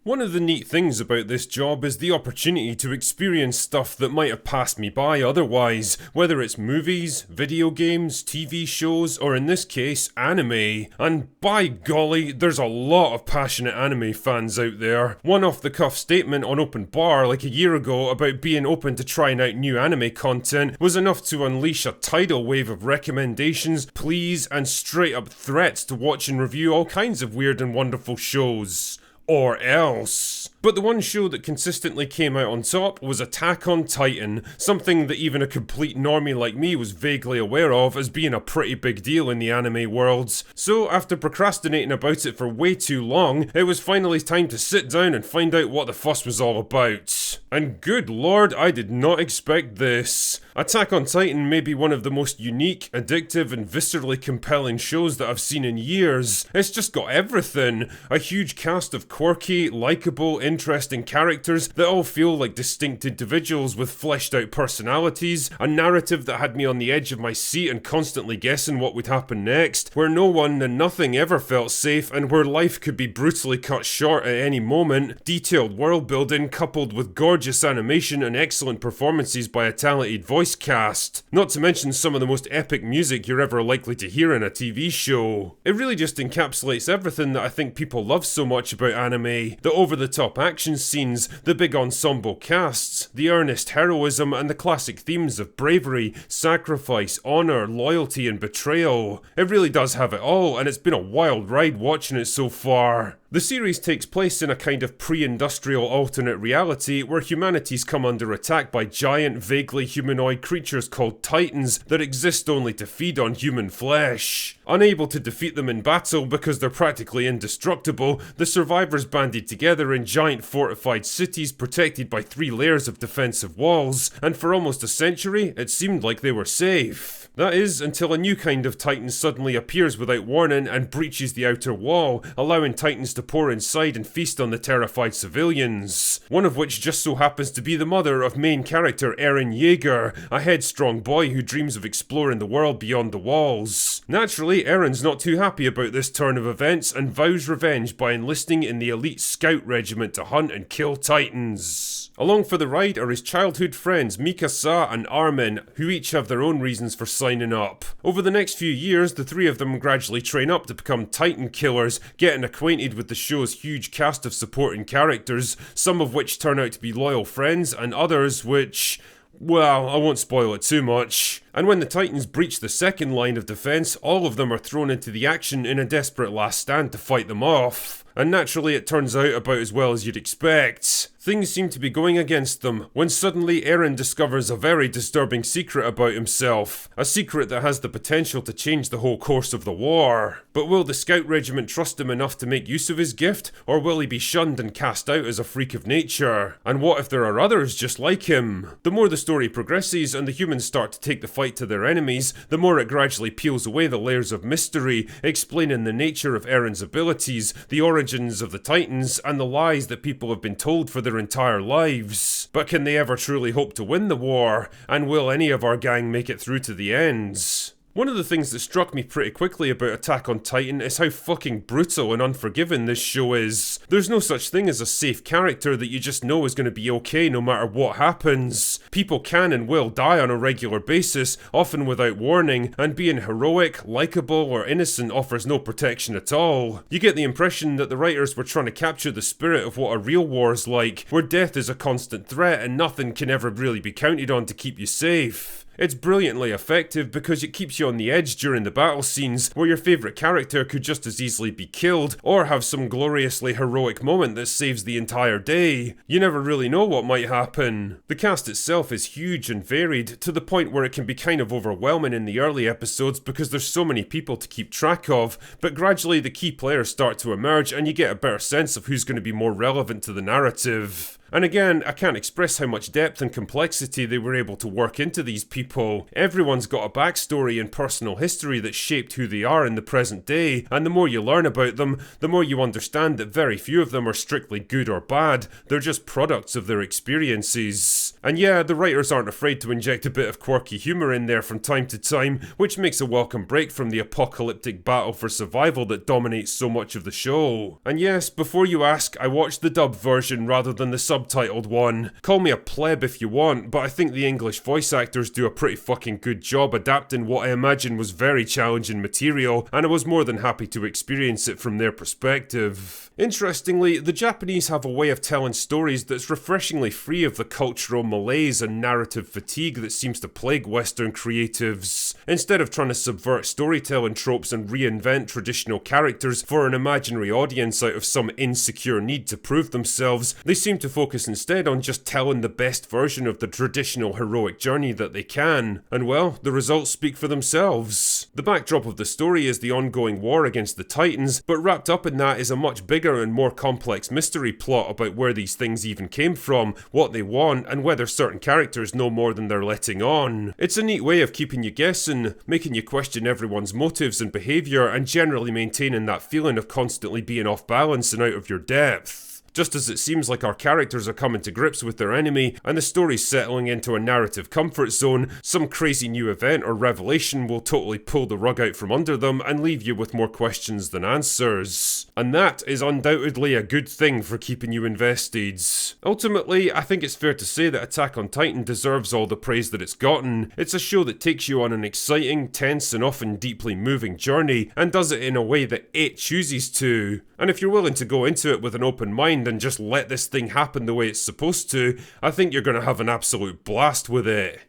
One of the neat things about this job is the opportunity to experience stuff that might have passed me by otherwise, whether it's movies, video games, TV shows, or in this case, anime. And by golly, there's a lot of passionate anime fans out there. One off-the-cuff statement on Open Bar like a year ago about being open to trying out new anime content was enough to unleash a tidal wave of recommendations, pleas, and straight-up threats to watch and review all kinds of weird and wonderful shows. Or else. But the one show that consistently came out on top was Attack on Titan, something that even a complete normie like me was vaguely aware of as being a pretty big deal in the anime worlds. So after procrastinating about it for way too long, it was finally time to sit down and find out what the fuss was all about. And good lord, I did not expect this. Attack on Titan may be one of the most unique, addictive, and viscerally compelling shows that I've seen in years. It's just got everything. A huge cast of quirky, likeable, interesting characters that all feel like distinct individuals with fleshed out personalities, a narrative that had me on the edge of my seat and constantly guessing what would happen next, where no one and nothing ever felt safe and where life could be brutally cut short at any moment, detailed world building coupled with gorgeous animation and excellent performances by a talented voice cast, not to mention some of the most epic music you're ever likely to hear in a TV show. It really just encapsulates everything that I think people love so much about anime, the over-the-top action scenes, the big ensemble casts, the earnest heroism, and the classic themes of bravery, sacrifice, honour, loyalty, and betrayal. It really does have it all, and it's been a wild ride watching it so far. The series takes place in a kind of pre-industrial alternate reality where humanity's come under attack by giant, vaguely humanoid creatures called Titans that exist only to feed on human flesh. Unable to defeat them in battle because they're practically indestructible, the survivors banded together in giant fortified cities protected by 3 layers of defensive walls, and for almost a century, it seemed like they were safe. That is, until a new kind of Titan suddenly appears without warning and breaches the outer wall, allowing Titans to pour inside and feast on the terrified civilians. One of which just so happens to be the mother of main character Eren Yeager, a headstrong boy who dreams of exploring the world beyond the walls. Naturally, Eren's not too happy about this turn of events and vows revenge by enlisting in the elite scout regiment to hunt and kill Titans. Along for the ride are his childhood friends Mikasa and Armin, who each have their own reasons for signing up. Over the next few years, the 3 of them gradually train up to become Titan killers, getting acquainted with the show's huge cast of supporting characters, some of which turn out to be loyal friends, and others which... well, I won't spoil it too much. And when the Titans breach the second line of defense, all of them are thrown into the action in a desperate last stand to fight them off. And naturally it turns out about as well as you'd expect. Things seem to be going against them, when suddenly Eren discovers a very disturbing secret about himself. A secret that has the potential to change the whole course of the war. But will the scout regiment trust him enough to make use of his gift, or will he be shunned and cast out as a freak of nature? And what if there are others just like him? The more the story progresses and the humans start to take the fight to their enemies, the more it gradually peels away the layers of mystery, explaining the nature of Eren's abilities, the origins of the Titans, and the lies that people have been told for their entire lives. But can they ever truly hope to win the war? And will any of our gang make it through to the ends? One of the things that struck me pretty quickly about Attack on Titan is how fucking brutal and unforgiving this show is. There's no such thing as a safe character that you just know is going to be okay no matter what happens. People can and will die on a regular basis, often without warning, and being heroic, likeable, or innocent offers no protection at all. You get the impression that the writers were trying to capture the spirit of what a real war is like, where death is a constant threat and nothing can ever really be counted on to keep you safe. It's brilliantly effective because it keeps you on the edge during the battle scenes, where your favourite character could just as easily be killed, or have some gloriously heroic moment that saves the entire day. You never really know what might happen. The cast itself is huge and varied, to the point where it can be kind of overwhelming in the early episodes because there's so many people to keep track of, but gradually the key players start to emerge and you get a better sense of who's going to be more relevant to the narrative. And again, I can't express how much depth and complexity they were able to work into these people. Everyone's got a backstory and personal history that shaped who they are in the present day, and the more you learn about them, the more you understand that very few of them are strictly good or bad, they're just products of their experiences. And yeah, the writers aren't afraid to inject a bit of quirky humour in there from time to time, which makes a welcome break from the apocalyptic battle for survival that dominates so much of the show. And yes, before you ask, I watched the dubbed version rather than the subtitled one. Call me a pleb if you want, but I think the English voice actors do a pretty fucking good job adapting what I imagine was very challenging material, and I was more than happy to experience it from their perspective. Interestingly, the Japanese have a way of telling stories that's refreshingly free of the cultural malaise and narrative fatigue that seems to plague Western creatives. Instead of trying to subvert storytelling tropes and reinvent traditional characters for an imaginary audience out of some insecure need to prove themselves, they seem to focus instead on just telling the best version of the traditional heroic journey that they can. And well, the results speak for themselves. The backdrop of the story is the ongoing war against the Titans, but wrapped up in that is a much bigger and more complex mystery plot about where these things even came from, what they want, and whether certain characters know more than they're letting on. It's a neat way of keeping you guessing, making you question everyone's motives and behaviour, and generally maintaining that feeling of constantly being off balance and out of your depth. Just as it seems like our characters are coming to grips with their enemy, and the story's settling into a narrative comfort zone, some crazy new event or revelation will totally pull the rug out from under them and leave you with more questions than answers. And that is undoubtedly a good thing for keeping you invested. Ultimately, I think it's fair to say that Attack on Titan deserves all the praise that it's gotten. It's a show that takes you on an exciting, tense, and often deeply moving journey, and does it in a way that it chooses to. And if you're willing to go into it with an open mind and just let this thing happen the way it's supposed to, I think you're going to have an absolute blast with it.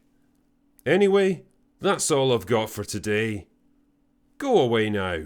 Anyway, that's all I've got for today. Go away now.